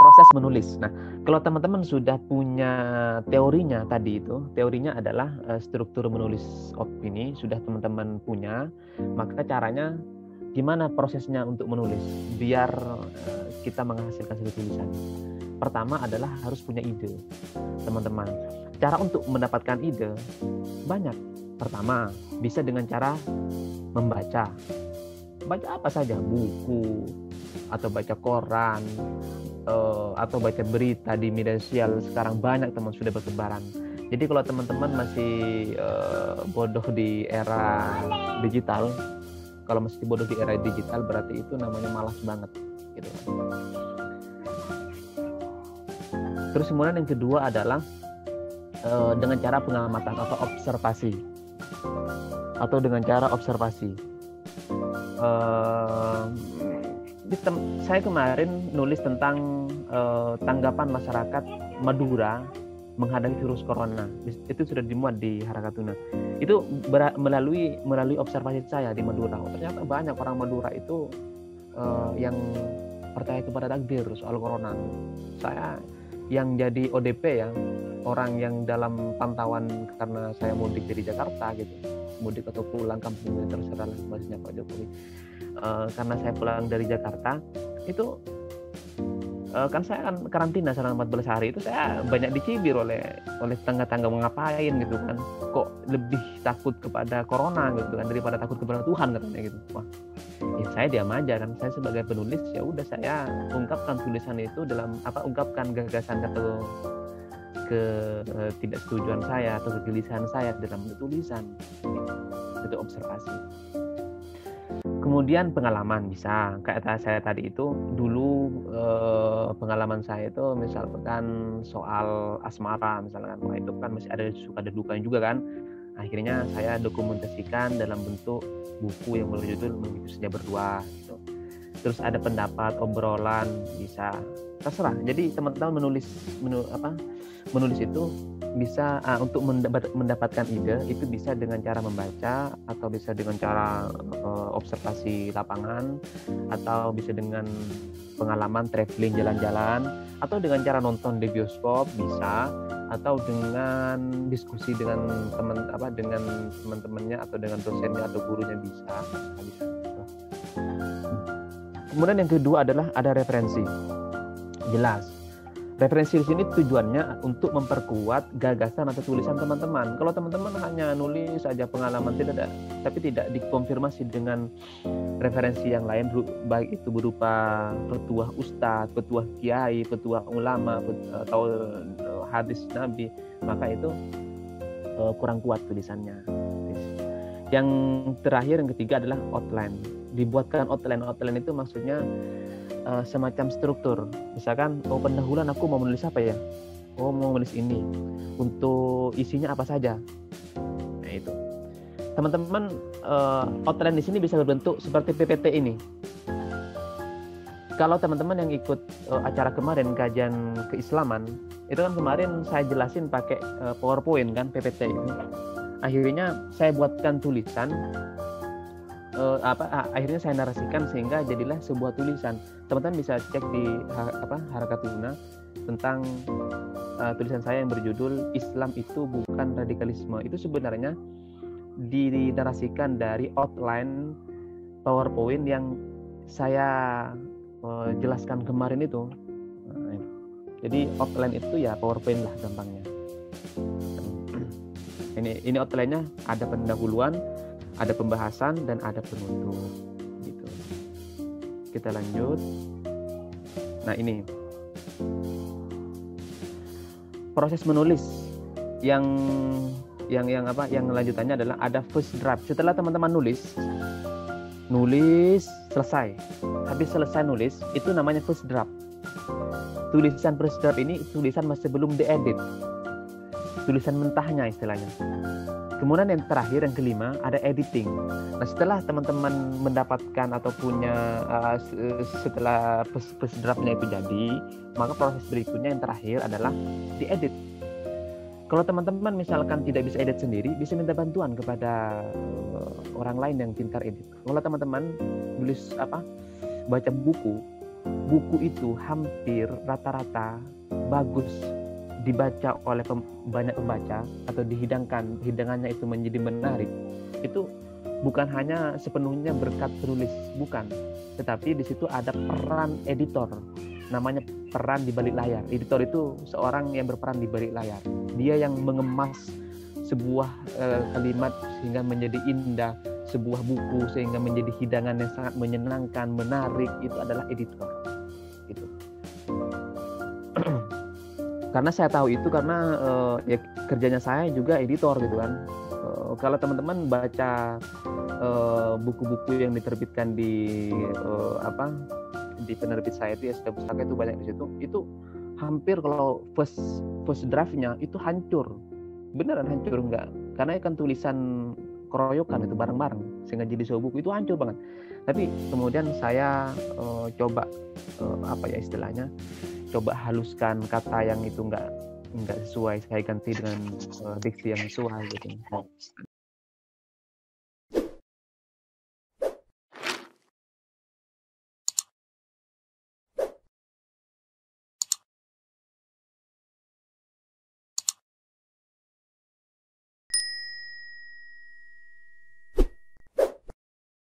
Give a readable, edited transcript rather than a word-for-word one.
proses menulis. Nah, kalau teman-teman sudah punya teorinya tadi itu, teorinya adalah struktur menulis opini, sudah teman-teman punya, maka caranya gimana prosesnya untuk menulis biar kita menghasilkan satu tulisan. Pertama adalah harus punya ide, teman-teman. Cara untuk mendapatkan ide banyak. Pertama, bisa dengan cara membaca. Baca apa saja, buku, atau baca koran, atau baca berita di media sosial. Sekarang banyak teman sudah bertebaran. Jadi kalau teman-teman masih bodoh di era digital, kalau masih bodoh di era digital berarti itu namanya malas banget gitu. Terus kemudian yang kedua adalah dengan cara pengamatan atau observasi, atau dengan cara observasi. Saya kemarin nulis tentang tanggapan masyarakat Madura menghadapi virus corona. Itu sudah dimuat di Harakatuna. Itu melalui observasi saya di Madura. Ternyata banyak orang Madura itu yang percaya kepada takdir soal corona. Saya yang jadi ODP ya, orang yang dalam pantauan karena saya mudik dari Jakarta gitu, mudik atau pulang kampung terserah bahasanya Pak Jokowi. Karena saya pulang dari Jakarta itu kan saya kan karantina selama 14 hari, itu saya banyak dicibir oleh tetangga-tetangga, mau ngapain gitu kan, kok lebih takut kepada corona gitu kan daripada takut kepada Tuhan katanya gitu. Wah, ya saya diam aja kan, saya sebagai penulis ya udah saya ungkapkan tulisan itu dalam ungkapkan gagasan atau ketidaksetujuan saya atau kegelisahan saya dalam tulisan. Itu observasi. Kemudian pengalaman bisa, kayak saya tadi itu dulu pengalaman saya itu misalkan soal asmara misalkan, wah itu kan masih ada suka ada dukanya juga kan. Akhirnya saya dokumentasikan dalam bentuk buku yang berjudul Menghidup Senja Berdua gitu. Terus ada pendapat, obrolan, bisa terserah. Jadi teman-teman menulis itu bisa untuk mendapatkan ide itu bisa dengan cara membaca, atau bisa dengan cara observasi lapangan, atau bisa dengan pengalaman traveling jalan-jalan, atau dengan cara nonton di bioskop bisa, atau dengan diskusi dengan teman-temannya atau dengan dosennya atau gurunya bisa. Kemudian yang kedua adalah ada referensi. Jelas. Referensi di sini tujuannya untuk memperkuat gagasan atau tulisan teman-teman. Kalau teman-teman hanya nulis saja pengalaman tapi tidak dikonfirmasi dengan referensi yang lain, baik itu berupa petuah ustadz, petuah kiai, petuah ulama, atau hadis Nabi, maka itu kurang kuat tulisannya. Yang terakhir, yang ketiga adalah outline. Dibuatkan outline. Outline itu maksudnya semacam struktur. Misalkan, pendahuluan aku mau menulis apa ya? Mau menulis ini. Untuk isinya apa saja? Nah itu. Teman-teman, outline di sini bisa berbentuk seperti PPT ini. Kalau teman-teman yang ikut acara kemarin kajian keislaman, itu kan kemarin saya jelasin pakai PowerPoint kan, PPT itu. Akhirnya saya buatkan tulisan. Akhirnya saya narasikan sehingga jadilah sebuah tulisan. Teman-teman bisa cek di Harakatuna tentang tulisan saya yang berjudul Islam itu bukan radikalisme. Itu sebenarnya dinarasikan dari outline PowerPoint yang saya jelaskan kemarin itu. Jadi outline itu ya PowerPoint lah gampangnya. Ini outline-nya ada pendahuluan, ada pembahasan, dan ada penutup gitu. Kita lanjut. Nah, ini proses menulis yang lanjutannya adalah ada first draft. Setelah teman-teman nulis selesai. Habis selesai nulis, itu namanya first draft. Tulisan first draft ini tulisan masih belum diedit. Tulisan mentahnya istilahnya. Kemudian yang terakhir, yang kelima, ada editing. Nah, setelah teman-teman mendapatkan atau punya setelah first draftnya itu jadi, maka proses berikutnya yang terakhir adalah diedit. Kalau teman-teman misalkan tidak bisa edit sendiri, bisa minta bantuan kepada orang lain yang pintar edit. Kalau teman-teman nulis baca buku, buku itu hampir rata-rata bagus dibaca oleh banyak pembaca atau hidangannya itu menjadi menarik, itu bukan hanya sepenuhnya berkat penulis, bukan, tetapi di situ ada peran editor, namanya peran di balik layar. Editor itu seorang yang berperan di balik layar, dia yang mengemas sebuah kalimat sehingga menjadi indah, sebuah buku sehingga menjadi hidangan yang sangat menyenangkan, menarik, itu adalah editor gitu. Karena saya tahu itu karena ya kerjanya saya juga editor gitu kan. Kalau teman-teman baca buku-buku yang diterbitkan di di penerbit saya itu ya, Setiap Pustaka itu banyak di situ, itu hampir kalau first draftnya itu hancur, beneran hancur, enggak, karena kan tulisan keroyokan itu bareng-bareng sehingga jadi sebuah buku itu hancur banget. Tapi kemudian saya coba istilahnya, coba haluskan kata yang itu enggak sesuai, saya ganti dengan diksi yang sesuai gitu.